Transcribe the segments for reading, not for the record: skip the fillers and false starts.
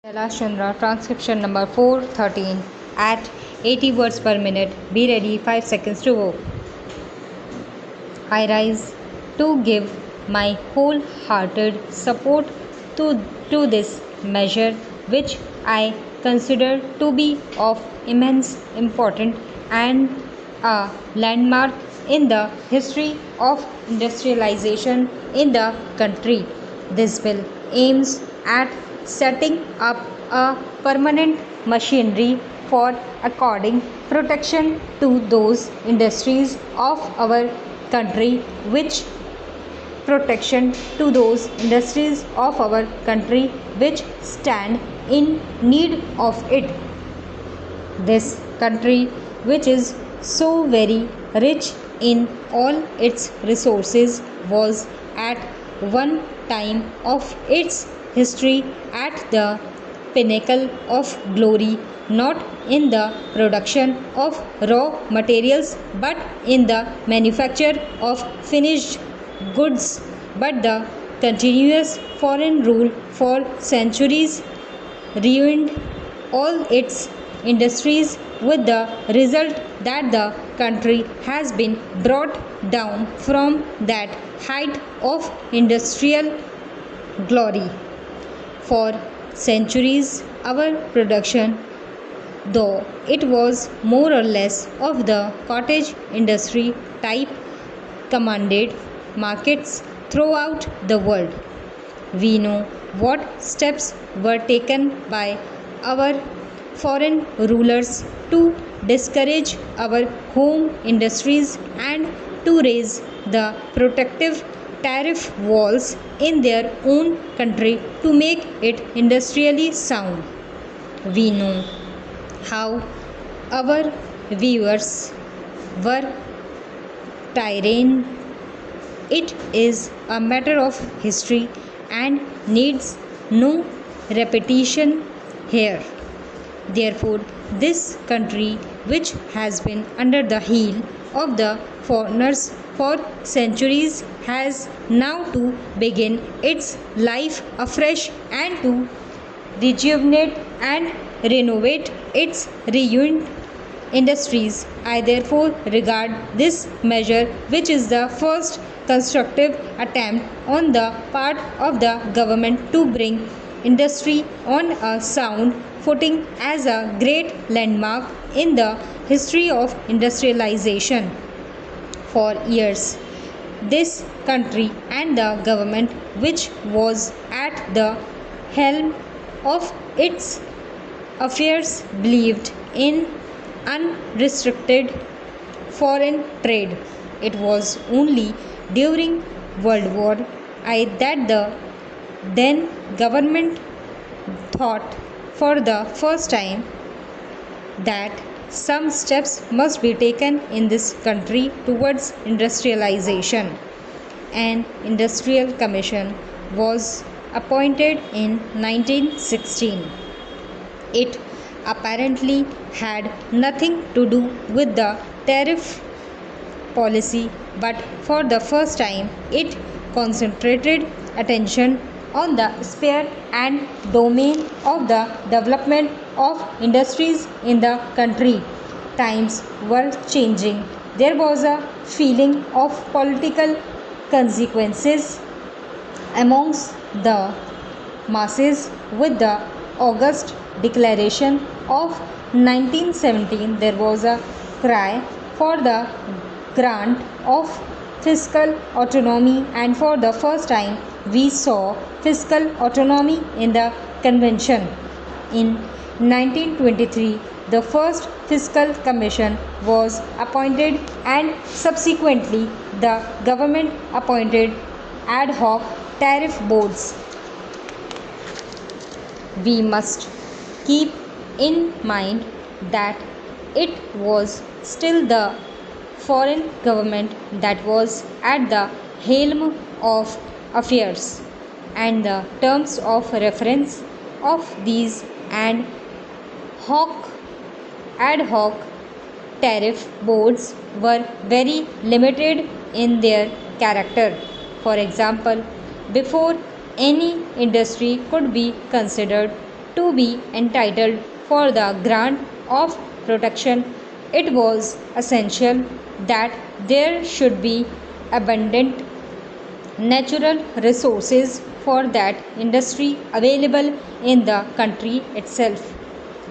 Kailash Chandra, transcription number 413 at 80 words per minute. Be ready, 5 seconds to go. I rise to give my wholehearted support to this measure, which I consider to be of immense importance and a landmark in the history of industrialization in the country. This bill aims at setting up a permanent machinery for according protection to those industries of our country which stand in need of it. This country, which is so very rich in all its resources, was at one time of its history at the pinnacle of glory, not in the production of raw materials but in the manufacture of finished goods. But the continuous foreign rule for centuries ruined all its industries, with the result that the country has been brought down from that height of industrial glory. For centuries, our production, though it was more or less of the cottage industry type, commanded markets throughout the world. We know what steps were taken by our foreign rulers to discourage our home industries and to raise the protective tariff walls in their own country to make it industrially sound. We know how our viewers were tyrant. It is a matter of history and needs no repetition here. Therefore, this country, which has been under the heel of the foreigners for centuries, has now to begin its life afresh and to rejuvenate and renovate its ruined industries. I therefore regard this measure, which is the first constructive attempt on the part of the government to bring industry on a sound footing, as a great landmark in the history of industrialization. For years, this country and the government, which was at the helm of its affairs, believed in unrestricted foreign trade. It was only during World War I that the then government thought for the first time that some steps must be taken in this country towards industrialization. An industrial commission was appointed in 1916. It apparently had nothing to do with the tariff policy, but for the first time it concentrated attention on the sphere and domain of the development of industries in the country. Times were changing. There was a feeling of political consequences amongst the masses. With the August Declaration of 1917, there was a cry for the grant of fiscal autonomy, and for the first time we saw fiscal autonomy in the convention. In 1923, the first fiscal commission was appointed, and subsequently the government appointed ad hoc tariff boards. We must keep in mind that it was still the foreign government that was at the helm of affairs, and the terms of reference of these and ad hoc tariff boards were very limited in their character. For example, before any industry could be considered, to be entitled for the grant of protection, it was essential that there should be abundant natural resources for that industry available in the country itself.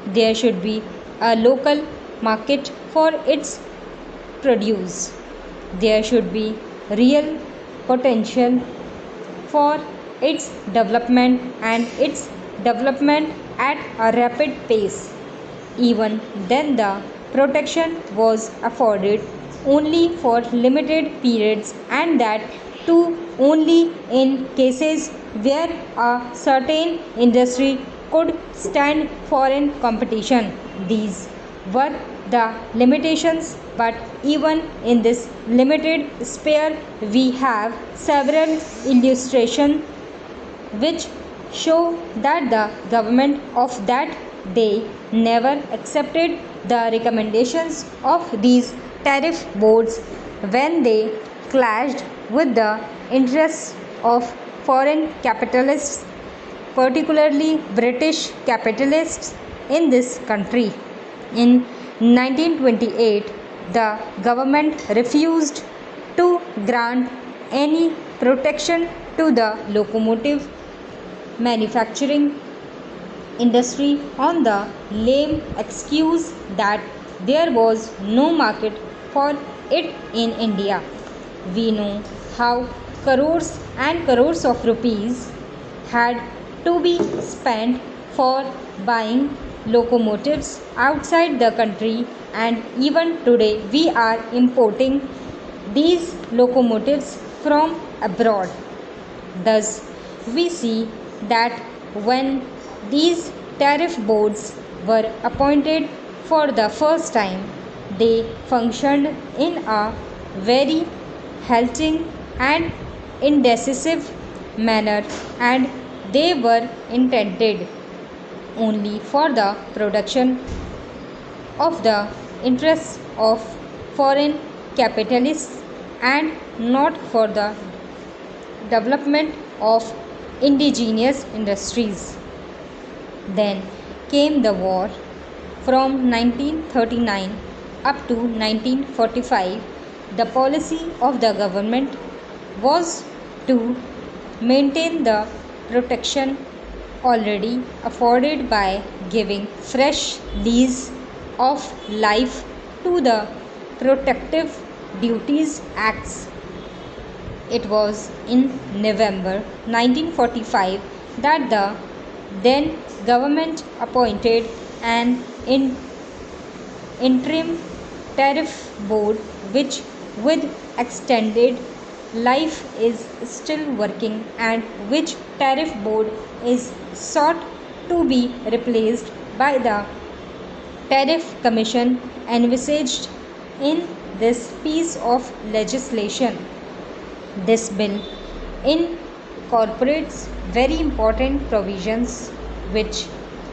There should be a local market for its produce. There should be real potential for its development and its development at a rapid pace. Even then, the protection was afforded only for limited periods, and that too only in cases where a certain industry could stand foreign competition. These were the limitations, but even in this limited sphere, we have several illustrations which show that the government of that day never accepted the recommendations of these tariff boards when they clashed with the interests of foreign capitalists, particularly British capitalists in this country. In 1928, the government refused to grant any protection to the locomotive manufacturing industry on the lame excuse that there was no market for it in India. We know how crores and crores of rupees had to be spent for buying locomotives outside the country, and even today we are importing these locomotives from abroad. Thus, we see that when these tariff boards were appointed for the first time, they functioned in a very halting and indecisive manner, and they were intended only for the production of the interests of foreign capitalists and not for the development of indigenous industries. Then came the war. From 1939 up to 1945, the policy of the government was to maintain the protection already afforded by giving fresh lease of life to the Protective Duties Acts. It was in November 1945 that the then government appointed an interim tariff board which with extended life is still working, and which tariff board is sought to be replaced by the tariff commission envisaged in this piece of legislation. This bill incorporates very important provisions which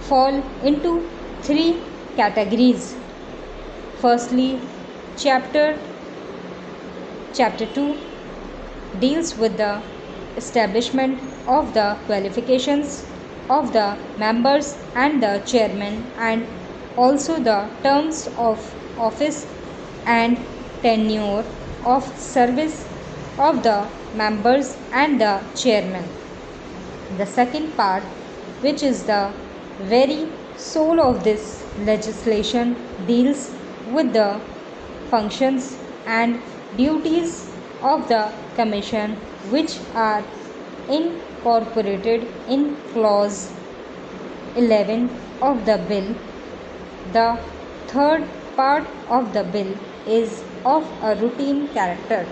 fall into three categories. Firstly, chapter 2 deals with the establishment of the qualifications of the members and the chairman, and also the terms of office and tenure of service of the members and the chairman. The second part, which is the very soul of this legislation, deals with the functions and duties of the commission, which are incorporated in clause 11 of the bill. The third part of the bill is of a routine character.